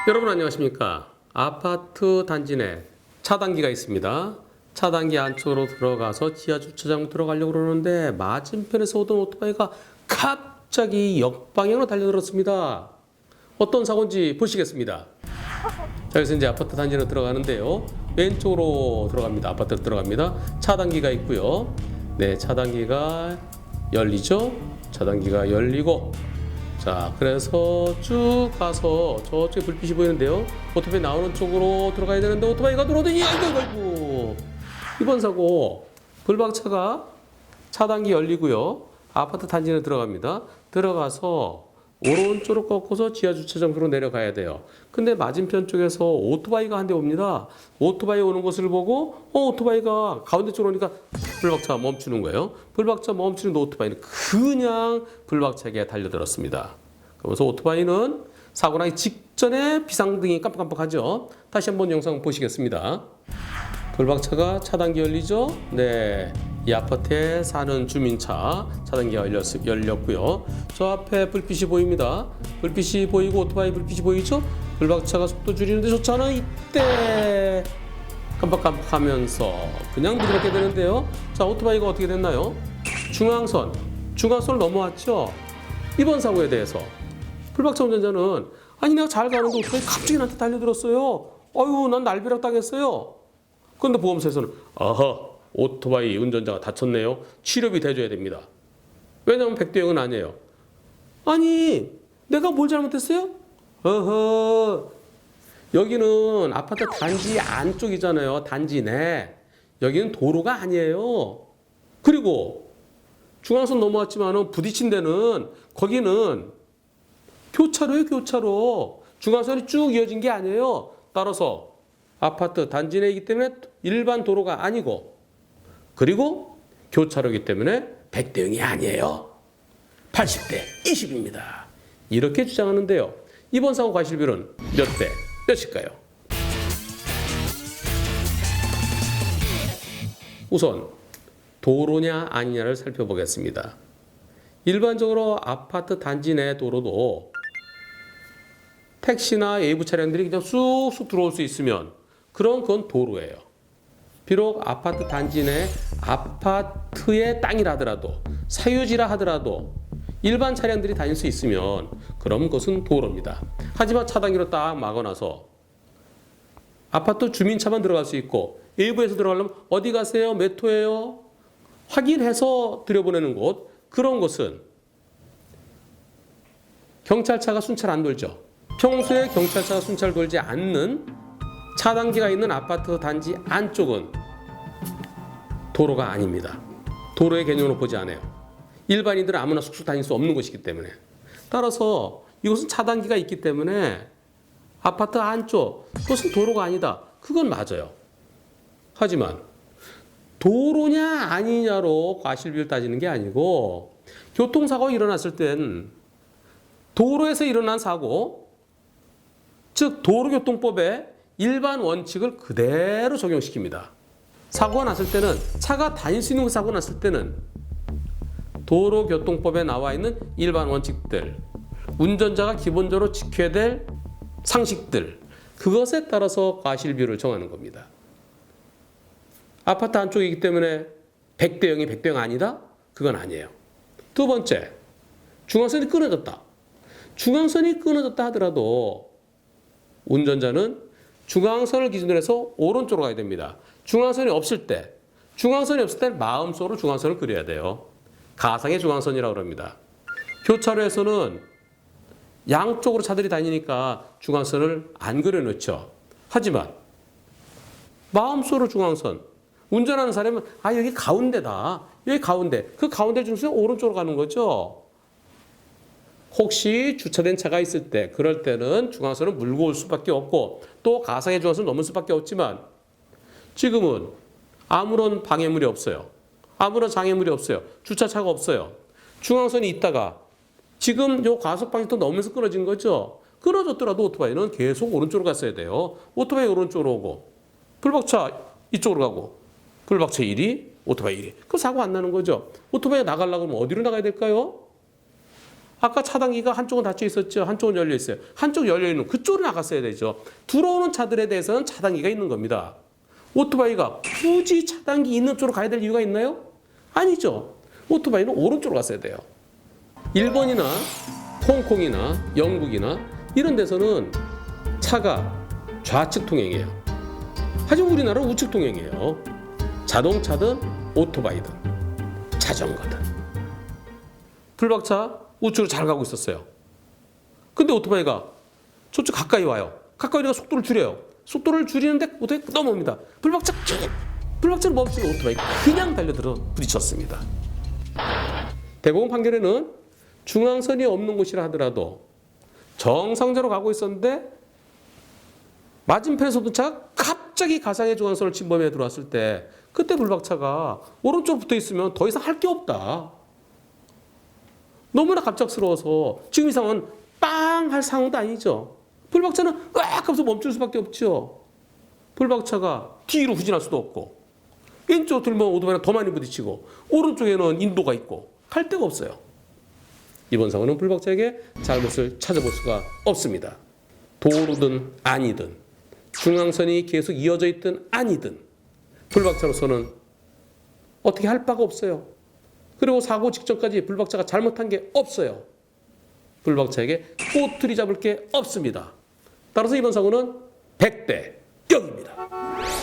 여러분 안녕하십니까? 아파트 단지 내 차단기가 있습니다. 차단기 안쪽으로 들어가서 지하 주차장 들어가려고 그러는데 맞은편에서 오던 오토바이가 갑자기 역방향으로 달려들었습니다. 어떤 사고인지 보시겠습니다. 자, 여기서 이제 아파트 단지로 들어가는데요. 왼쪽으로 들어갑니다. 아파트로 들어갑니다. 차단기가 있고요. 네, 차단기가 열리죠. 차단기가 열리고, 자, 그래서 쭉 가서 저쪽에 불빛이 보이는데요. 오토바이 나오는 쪽으로 들어가야 되는데 오토바이가 들어오더니 아이고 이번 사고 불박차가 차단기 열리고요. 아파트 단지로 들어갑니다. 들어가서 오른쪽으로 꺾어서 지하 주차장으로 내려가야 돼요. 근데 맞은편 쪽에서 오토바이가 한 대 옵니다. 오토바이 오는 것을 보고 오토바이가 가운데 쪽으로 오니까 불박차가 멈추는 거예요. 불박차 멈추는데 오토바이는 그냥 불박차에게 달려들었습니다. 그러면서 오토바이는 사고 나기 직전에 비상등이 깜빡깜빡하죠. 다시 한번 영상 보시겠습니다. 불박차가 차단기 열리죠. 네, 이 아파트에 사는 주민차 차단기가 열렸고요. 저 앞에 불빛이 보입니다. 불빛이 보이고 오토바이 불빛이 보이죠. 불박차가 속도 줄이는데 저 차는 이때 깜빡깜빡하면서 그냥 부드럽게 되는데요. 자, 오토바이가 어떻게 됐나요? 중앙선을 넘어왔죠. 이번 사고에 대해서 불박차 운전자는 아니 내가 잘 가는데 오토바이 갑자기 나한테 달려들었어요. 아유, 난 날벼락 당했어요. 그런데 보험사에서는 아하, 오토바이 운전자가 다쳤네요. 치료비 대줘야 됩니다. 왜냐하면 100대 0은 아니에요. 아니, 내가 뭘 잘못했어요? 어허, 여기는 아파트 단지 안쪽이잖아요. 단지 내. 여기는 도로가 아니에요. 그리고 중앙선 넘어왔지만은 부딪힌 데는 거기는 교차로예요, 교차로. 중앙선이 쭉 이어진 게 아니에요. 따라서 아파트 단지 내이기 때문에 일반 도로가 아니고, 그리고 교차로이기 때문에 100대 0이 아니에요. 80대 20입니다. 이렇게 주장하는데요. 이번 사고 과실비율은 몇 대 몇일까요? 우선 도로냐 아니냐를 살펴보겠습니다. 일반적으로 아파트 단지 내 도로도 택시나 외부 차량들이 그냥 쑥쑥 들어올 수 있으면 그건 도로예요. 비록 아파트 단지 내 아파트의 땅이라 하더라도 사유지라 하더라도 일반 차량들이 다닐 수 있으면 그럼 그것은 도로입니다. 하지만 차단기로 딱 막아놔서 아파트 주민차만 들어갈 수 있고 외부에서 들어가려면 어디 가세요? 몇 호예요? 확인해서 들여보내는 곳, 그런 곳은 경찰차가 순찰 안 돌죠. 평소에 경찰차가 순찰 돌지 않는 차단기가 있는 아파트 단지 안쪽은 도로가 아닙니다. 도로의 개념으로 보지 않아요. 일반인들은 아무나 쑥쑥 다닐 수 없는 곳이기 때문에. 따라서 이것은 차단기가 있기 때문에 아파트 안쪽, 그것은 도로가 아니다. 그건 맞아요. 하지만 도로냐 아니냐로 과실비율 따지는 게 아니고, 교통사고가 일어났을 땐 도로에서 일어난 사고, 즉 도로교통법의 일반 원칙을 그대로 적용시킵니다. 사고가 났을 때는, 차가 다닐 수 있는 사고가 났을 때는 도로교통법에 나와 있는 일반 원칙들, 운전자가 기본적으로 지켜야 될 상식들, 그것에 따라서 과실비율을 정하는 겁니다. 아파트 안쪽이기 때문에 100대 0이 100대 0 아니다? 그건 아니에요. 두 번째, 중앙선이 끊어졌다. 중앙선이 끊어졌다 하더라도 운전자는 중앙선을 기준으로 해서 오른쪽으로 가야 됩니다. 중앙선이 없을 때 마음속으로 중앙선을 그려야 돼요. 가상의 중앙선이라고 합니다. 교차로에서는 양쪽으로 차들이 다니니까 중앙선을 안 그려놓죠. 하지만 마음속으로 중앙선, 운전하는 사람은 여기 가운데다. 여기 가운데. 그 가운데 중에서 오른쪽으로 가는 거죠. 혹시 주차된 차가 있을 때, 그럴 때는 중앙선을 물고 올 수밖에 없고 또 가상의 중앙선을 넘을 수밖에 없지만, 지금은 아무런 방해물이 없어요. 아무런 장애물이 없어요. 주차차가 없어요. 중앙선이 있다가 지금 요 과속방지턱 넘으면서 끊어진 거죠. 끊어졌더라도 오토바이는 계속 오른쪽으로 갔어야 돼요. 오토바이 오른쪽으로 오고 불박차 이쪽으로 가고 불박차 1위, 오토바이 1위. 그럼 사고 안 나는 거죠. 오토바이가 나가려고 하면 어디로 나가야 될까요? 아까 차단기가 한쪽은 닫혀 있었죠. 한쪽은 열려 있어요. 한쪽 열려 있는 그쪽으로 나갔어야 되죠. 들어오는 차들에 대해서는 차단기가 있는 겁니다. 오토바이가 굳이 차단기 있는 쪽으로 가야 될 이유가 있나요? 아니죠. 오토바이는 오른쪽으로 갔어야 돼요. 일본이나 홍콩이나 영국이나 이런 데서는 차가 좌측 통행이에요. 하지만 우리나라는 우측 통행이에요. 자동차든 오토바이든 자전거든. 불박차 우측으로 잘 가고 있었어요. 근데 오토바이가 저쪽 가까이 와요. 가까이 오니까 속도를 줄여요. 속도를 줄이는데 오토바이가 넘어옵니다. 불박차는 멈추는 오토바이가 그냥 달려들어 부딪혔습니다. 대법원 판결에는 중앙선이 없는 곳이라 하더라도 정상적으로 가고 있었는데 맞은편에서 차가 갑자기 가상의 중앙선을 침범해 들어왔을 때 그때 불박차가 오른쪽 붙어 있으면 더 이상 할 게 없다. 너무나 갑작스러워서 지금 이 상황은 빵 할 상황도 아니죠. 불박차는 으악 하면서 멈출 수밖에 없죠. 불박차가 뒤로 후진할 수도 없고 왼쪽으로 들면 오토바이랑 더 많이 부딪히고 오른쪽에는 인도가 있고 갈 데가 없어요. 이번 사고는 불박차에게 잘못을 찾아볼 수가 없습니다. 도로든 아니든 중앙선이 계속 이어져 있든 아니든 불박차로서는 어떻게 할 바가 없어요. 그리고 사고 직전까지 불박차가 잘못한 게 없어요. 불박차에게 꼬투리 잡을 게 없습니다. 따라서 이번 사고는 100대 0입니다.